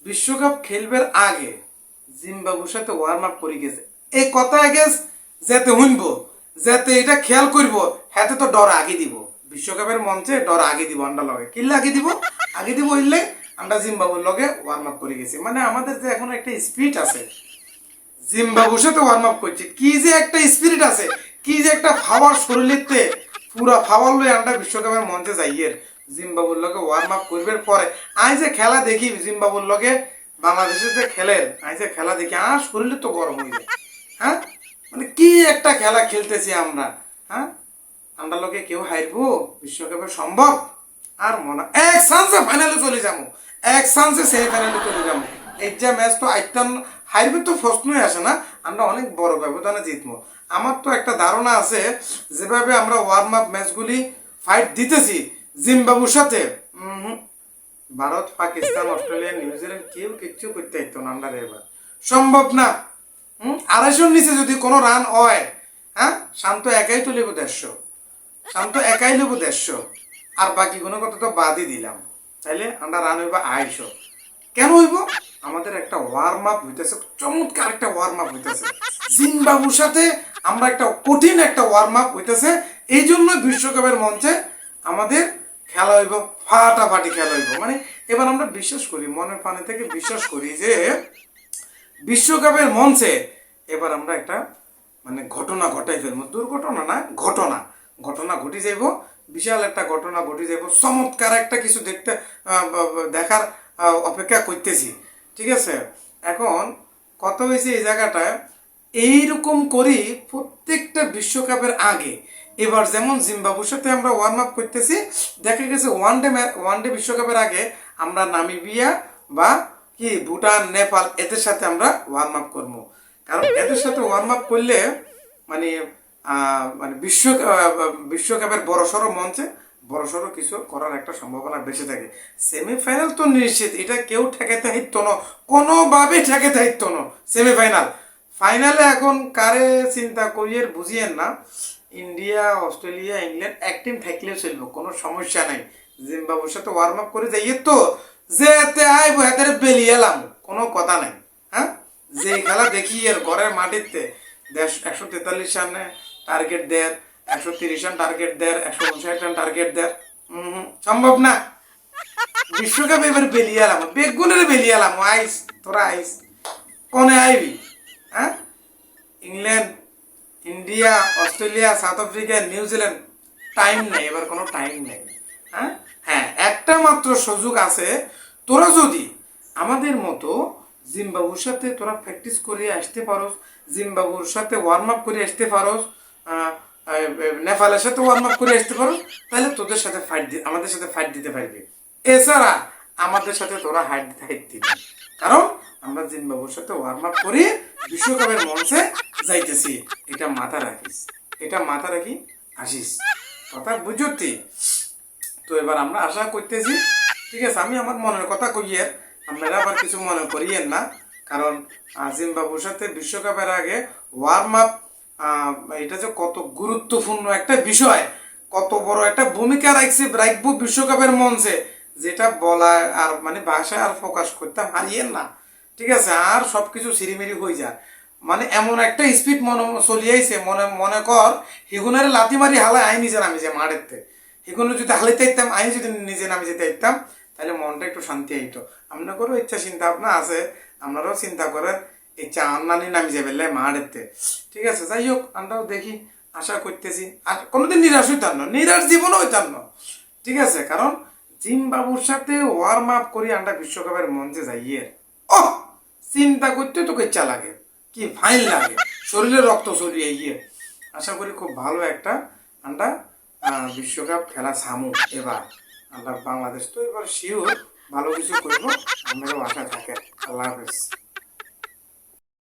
বিশ্বকাপ খেলবার আগে জিম্বাবুর সাথে ওয়ার্ম আপ করে গেছে। এই কথা আগে যেতে শুনবো, যেতে এটা খেয়াল করবো, হাতে তো ডর আগে দিব। বিশ্বকাপের মঞ্চে ডর আগে দিব, আন্ডা লগে কিল্লে আগে দিব হইলে আমরা জিম্বাবুর লগে ওয়ার্ম আপ করে গেছি। মানে আমাদের যে এখন একটা স্পিরিট আছে, জিম্বাবুর সাথে ওয়ার্ম আপ করছি, কি যে একটা স্পিরিট আছে, কি যে একটা ফাওয়ার শরীরেতে পুরা ফাওয়ার লই আমরা বিশ্বকাপের মঞ্চে যাইয়ের জিম্বাবুর লগে ওয়ার্ম আপ করবার পরে আই যে খেলা দেখি জিম্বাবুর লগে বাংলাদেশের যে খেলের, আই যে খেলা দেখি আর শরীরে তো গরম হয়ে যায়। হ্যাঁ, মানে কি একটা খেলা খেলতেছি আমরা। হ্যাঁ, আমরা লোকে কেউ হারবো বিশ্বকাপে সম্ভব? আর মনে এক চান্সে ফাইনালে চলে যাবো, এক চান্সে সেমিফাইনালে চলে যাবো। এই যে ম্যাচ তো আইতাম হারবে তো প্রশ্নই আসে না, আমরা অনেক বড় ব্যবধানে জিতবো। আমার তো একটা ধারণা আছে যেভাবে আমরা ওয়ার্ম আপ ম্যাচগুলি ফাইট দিতেছি জিম্বাবুর সাথে, ভারত, পাকিস্তান, অস্ট্রেলিয়া, নিউজিল্যান্ড কেউ কিচ্ছু করতে হইতো না আমরা এবার। সম্ভব না। 250 নিচে যদি কোনো রান হয়, হ্যাঁ, শান্ত একাই তো লেবো 150, শান্ত একাই লেবো 150, আর বাকি কোনো কথা তো বাদই দিলাম। তাইলে আমরা রান হইব 250। কেন হইব? আমাদের একটা ওয়ার্ম আপ হইতেছে, চমৎকার একটা ওয়ার্ম আপ হইতেছে জিম্বাবুর সাথে। আমরা একটা কঠিন একটা ওয়ার্ম আপ হইতেছে, এই জন্য বিশ্বকাপের মঞ্চে আমাদের খেলা হইব, ফাটাফাটি খেলা হইব। মানে এবার আমরা বিশ্বাস করি, মনের পানি থেকে বিশ্বাস করি যে বিশ্বকাপের মঞ্চে এবার আমরা একটা মানে ঘটনা ঘটাই ফেলবো। দুর্ঘটনা না, ঘটনা ঘটে যাইব, বিশাল একটা ঘটনা ঘটে যাইব, চমৎকার একটা কিছু দেখার অপেক্ষা করতেছি। ঠিক আছে, এখন কত হয়েছে এই জায়গাটায় এইরকম করি প্রত্যেকটা বিশ্বকাপের আগে। এবার যেমন জিম্বাবুর সাথে আমরা ওয়ার্ম আপ করতেছি, দেখা গেছে ওয়ানডে বিশ্বকাপের আগে আমরা নামিবিয়া বা কি ভুটান, নেপাল এদের সাথে আমরা ওয়ার্ম আপ করবো। কারণ এদের সাথে ওয়ার্ম আপ করলে মানে মানে বিশ্বকাপের বড়সড় মঞ্চে বড়সড় কিছু করার একটা সম্ভাবনা বেশি থাকে। সেমিফাইনাল তো নিশ্চিত, এটা কেউ ঠেকাইতে হাইতো না, কোনোভাবে ঠেকাইতে হাইতো না। সেমিফাইনাল, ফাইনালে এখন কারে চিন্তা করিয়ে বুঝিয়েন না। ইন্ডিয়া, অস্ট্রেলিয়া, ইংল্যান্ড এক টিম থাকলেও চলবে, কোনো সমস্যা নাই। জিম্বাবুর সাথে ওয়ার্ম আপ করে যাইয়ে তো যেতে আইব হাতের বেলিয়ে এলাম, কোনো কথা নাই। হ্যাঁ, যে খেলা দেখি এর ঘরের মাটিতে 143 রানে টার্গেট দেয়, 130 রান টার্গেট দেয়, 159 রান টার্গেট দেয়, সম্ভব না। বিশ্বকাপ এবার বেলিয়ে এলাম, বেগুনের বেলিয়ে এলাম। আইস তোরা আইস, কোনে আইবি? হ্যাঁ, England, India, Australia, south Africa, New Zealand, time নেই, এবার কোনো টাইম নেই। হ্যাঁ হ্যাঁ, একটা মাত্র সুযোগ আছে, তোরা যদি আমাদের মতো জিম্বাবুর সাথে তোরা প্র্যাকটিস করে আসতে পারোস, জিম্বাবুর সাথে ওয়ার্ম আপ করে আসতে পারোস, নেপালের সাথে ওয়ার্ম আপ করে আসতে পারোস, তাহলে তোদের সাথে আমাদের সাথে ফাইট দিতে পারবি। এছাড়া আমাদের সাথে তোরা হাইট দিবি, কারণ আমরা জিম্বাবুর সাথে ওয়ার্ম আপ করে বিশ্বকাপের মঞ্চে যাইতেছি। এটা মাথা রাখিস, এটা মাথা রাখি আসিস, কথা বুঝতি? তো এবার আমরা আশা করতেছি, ঠিক আছে, আমি আমার মনের কথা কইয়ের, আপনারা আবার কিছু মনে করিয়েন না। কারণ জিম্বাবুর সাথে বিশ্বকাপের আগে ওয়ার্ম আপ, এটা যে কত গুরুত্বপূর্ণ একটা বিষয়, কত বড় একটা ভূমিকা রাখবো বিশ্বকাপের মঞ্চে, যেটা বলা আর মানে ভাষায় আর প্রকাশ করতে হারিয়েন না। ঠিক আছে, আর সবকিছু সিরিমিরি হয়ে যায়। মানে এমন একটা স্পিড মনে চলিয়াইছে, মনে কর হিগুনের লাথি মারি হালায় আই নিজে নামি যে মাঠেতে, হিগুনে যদি হালাইতে আইতাম, আই যদি নিজে নামি যেতে আইতাম, তাহলে মনটা একটু শান্তি আইতো। আপনাদেরও ইচ্ছা চিন্তা ভাবনা আছে, আপনারাও চিন্তা করেন ইচ্ছা আন্নানি নামি যাবে মাঠেতে। ঠিক আছে, যাই হোক, আমরাও দেখি, আশা করতেছি। আর কোনোদিন নিরাশ হইতাম না, নিরাশ জীবনও হইতাম না। ঠিক আছে, কারণ জিম্বাবুর সাথে ওয়ার্ম আপ করি আমরা বিশ্বকাপের মঞ্চে যাইয়ে, ও চিন্তা করতে তো ইচ্ছা লাগে, কি ফাইন লাগে, শরীরে রক্ত চলিয়ে গিয়ে। আশা করি খুব ভালো একটা আমরা বিশ্বকাপ খেলা সামু এবার। আমরা বাংলাদেশ তো এবার শিওর ভালো কিছু করবো, আমারও আশা থাকে। আল্লাহ হাফেজ।